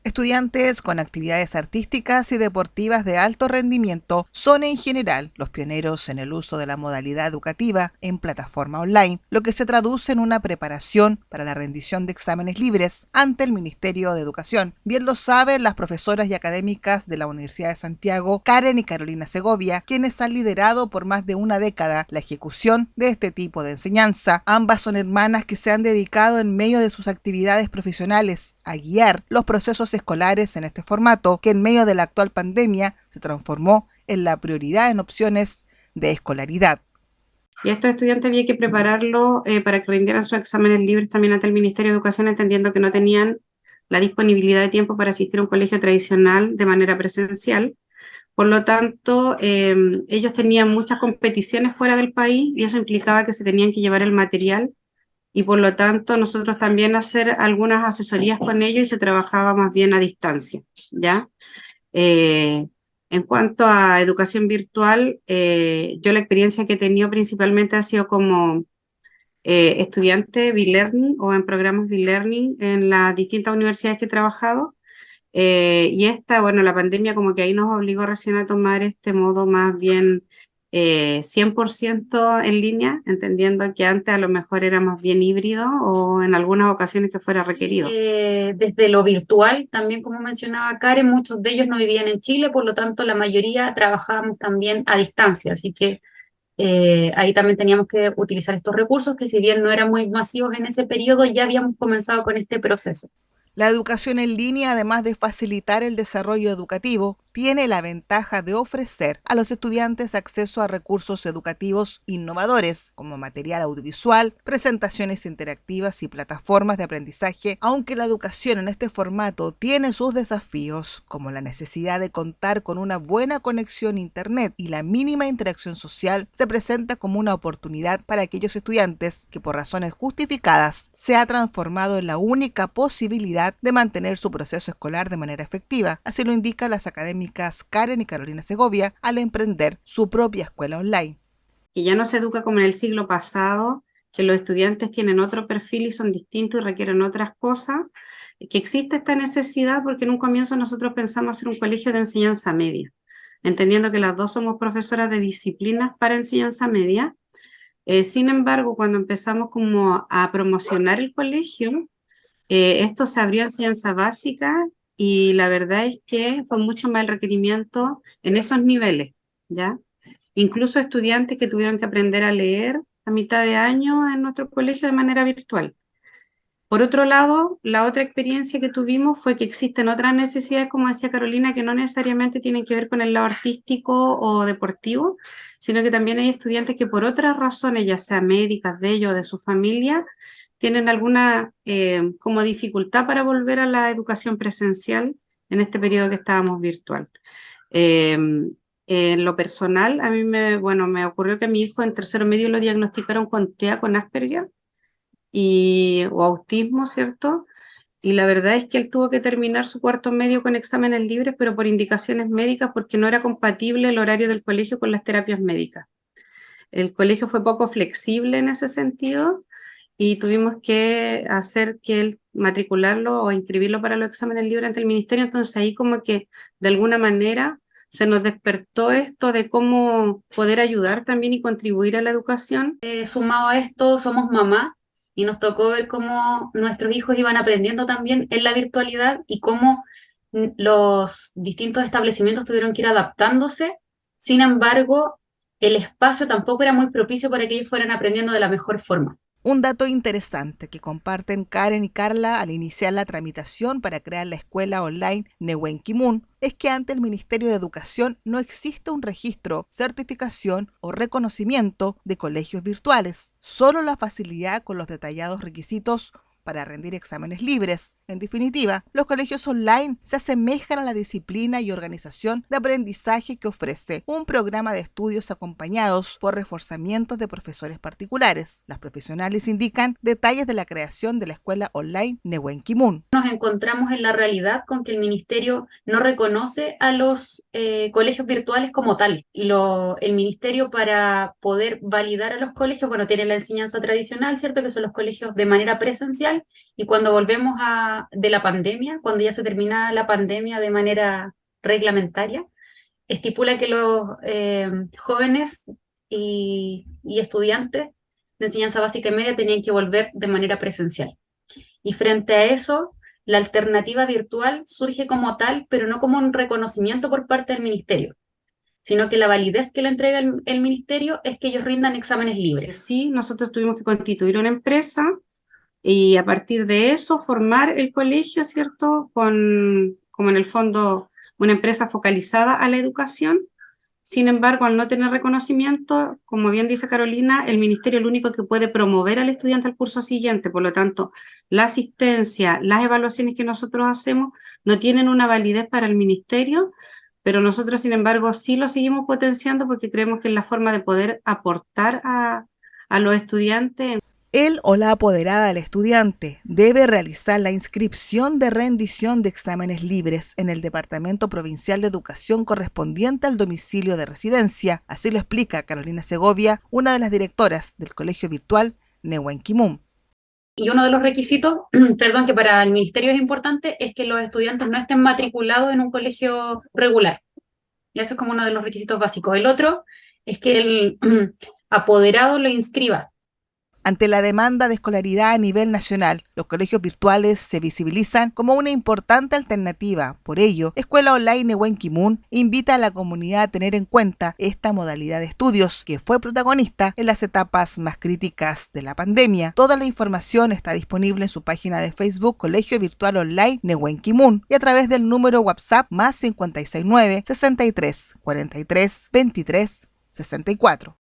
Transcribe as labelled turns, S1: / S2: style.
S1: Estudiantes con actividades artísticas y deportivas de alto rendimiento son en general los pioneros en el uso de la modalidad educativa en plataforma online, lo que se traduce en una preparación para la rendición de exámenes libres ante el Ministerio de Educación. Bien lo saben las profesoras y académicas de la Universidad de Santiago, Karen y Carolina Segovia, quienes han liderado por más de una década la ejecución de este tipo de enseñanza. Ambas son hermanas que se han dedicado en medio de sus actividades profesionales a guiar los procesos escolares en este formato, que en medio de la actual pandemia se transformó en la prioridad en opciones de escolaridad.
S2: Y a estos estudiantes había que prepararlos para que rindieran sus exámenes libres también ante el Ministerio de Educación, entendiendo que no tenían la disponibilidad de tiempo para asistir a un colegio tradicional de manera presencial. Por lo tanto, ellos tenían muchas competiciones fuera del país y eso implicaba que se tenían que llevar el material y por lo tanto nosotros también hacer algunas asesorías con ellos y se trabajaba más bien a distancia, ¿ya? Eh, en cuanto a educación virtual, yo la experiencia que he tenido principalmente ha sido como estudiante B-Learning o en programas B-Learning en las distintas universidades que he trabajado. Y esta, bueno, la pandemia como que ahí nos obligó recién a tomar este modo más bien 100% en línea, entendiendo que antes a lo mejor era más bien híbrido o en algunas ocasiones que fuera requerido.
S3: Desde lo virtual, también como mencionaba Karen, muchos de ellos no vivían en Chile, por lo tanto la mayoría trabajábamos también a distancia, así que ahí también teníamos que utilizar estos recursos que si bien no eran muy masivos en ese periodo, ya habíamos comenzado con este proceso.
S1: La educación en línea, además de facilitar el desarrollo educativo, tiene la ventaja de ofrecer a los estudiantes acceso a recursos educativos innovadores, como material audiovisual, presentaciones interactivas y plataformas de aprendizaje, aunque la educación en este formato tiene sus desafíos, como la necesidad de contar con una buena conexión a Internet y la mínima interacción social, se presenta como una oportunidad para aquellos estudiantes que por razones justificadas se ha transformado en la única posibilidad de mantener su proceso escolar de manera efectiva. Así lo indican las académicas Karen y Carolina Segovia al emprender su propia escuela online.
S2: Que ya no se educa como en el siglo pasado, que los estudiantes tienen otro perfil y son distintos y requieren otras cosas, que existe esta necesidad porque en un comienzo nosotros pensamos hacer un colegio de enseñanza media, entendiendo que las dos somos profesoras de disciplinas para enseñanza media. Sin embargo, cuando empezamos como a promocionar el colegio, esto se abrió a enseñanza básica y la verdad es que fue mucho más el requerimiento en esos niveles, ¿ya? Incluso estudiantes que tuvieron que aprender a leer a mitad de año en nuestro colegio de manera virtual. Por otro lado, la otra experiencia que tuvimos fue que existen otras necesidades, como decía Carolina, que no necesariamente tienen que ver con el lado artístico o deportivo, sino que también hay estudiantes que por otras razones, ya sea médicas de ellos o de su familia, tienen alguna como dificultad para volver a la educación presencial en este periodo que estábamos virtual. Eh, en lo personal, a mí bueno, me ocurrió que a mi hijo en tercero medio lo diagnosticaron con TEA, con Asperger o autismo, ¿cierto? Y la verdad es que él tuvo que terminar su cuarto medio con exámenes libres, pero por indicaciones médicas, porque no era compatible el horario del colegio con las terapias médicas. El colegio fue poco flexible en ese sentido y tuvimos que hacer que él matricularlo o inscribirlo para los exámenes libres ante el ministerio. Entonces ahí como que de alguna manera se nos despertó esto de cómo poder ayudar también y contribuir a la educación.
S3: Sumado a esto, somos mamá y nos tocó ver cómo nuestros hijos iban aprendiendo también en la virtualidad y cómo los distintos establecimientos tuvieron que ir adaptándose. Sin embargo, el espacio tampoco era muy propicio para que ellos fueran aprendiendo de la mejor forma.
S1: Un dato interesante que comparten Karen y Carla al iniciar la tramitación para crear la escuela online Nehuen Kimun es que ante el Ministerio de Educación no existe un registro, certificación o reconocimiento de colegios virtuales, solo la facilidad con los detallados requisitos para rendir exámenes libres. En definitiva, los colegios online se asemejan a la disciplina y organización de aprendizaje que ofrece un programa de estudios acompañados por reforzamientos de profesores particulares. Las profesionales indican detalles de la creación de la escuela online Nehuen Kimun.
S3: Nos encontramos en la realidad con que el ministerio no reconoce a los colegios virtuales como tal. El ministerio para poder validar a los colegios, bueno, tiene la enseñanza tradicional, ¿cierto? Que son los colegios de manera presencial y cuando volvemos de la pandemia, cuando ya se termina la pandemia de manera reglamentaria, estipula que los jóvenes y estudiantes de enseñanza básica y media tenían que volver de manera presencial. Y frente a eso, la alternativa virtual surge como tal, pero no como un reconocimiento por parte del ministerio, sino que la validez que le entrega el ministerio es que ellos rindan exámenes libres.
S2: Sí, nosotros tuvimos que constituir una empresa y a partir de eso formar el colegio, ¿cierto? Como en el fondo una empresa focalizada a la educación. Sin embargo, al no tener reconocimiento, como bien dice Carolina, el ministerio es el único que puede promover al estudiante al curso siguiente. Por lo tanto, la asistencia, las evaluaciones que nosotros hacemos no tienen una validez para el ministerio, pero nosotros, sin embargo, sí lo seguimos potenciando porque creemos que es la forma de poder aportar a los estudiantes.
S1: Él o la apoderada del estudiante debe realizar la inscripción de rendición de exámenes libres en el Departamento Provincial de Educación correspondiente al domicilio de residencia. Así lo explica Carolina Segovia, una de las directoras del colegio virtual Nehuen Kimun.
S3: Y uno de los requisitos, perdón, que para el ministerio es importante, es que los estudiantes no estén matriculados en un colegio regular. Y eso es como uno de los requisitos básicos. El otro es que el apoderado lo inscriba.
S1: Ante la demanda de escolaridad a nivel nacional, los colegios virtuales se visibilizan como una importante alternativa. Por ello, Escuela Online Nehuen Kimun invita a la comunidad a tener en cuenta esta modalidad de estudios que fue protagonista en las etapas más críticas de la pandemia. Toda la información está disponible en su página de Facebook Colegio Virtual Online Nehuen Kimun y a través del número WhatsApp +569 63 43 23 64.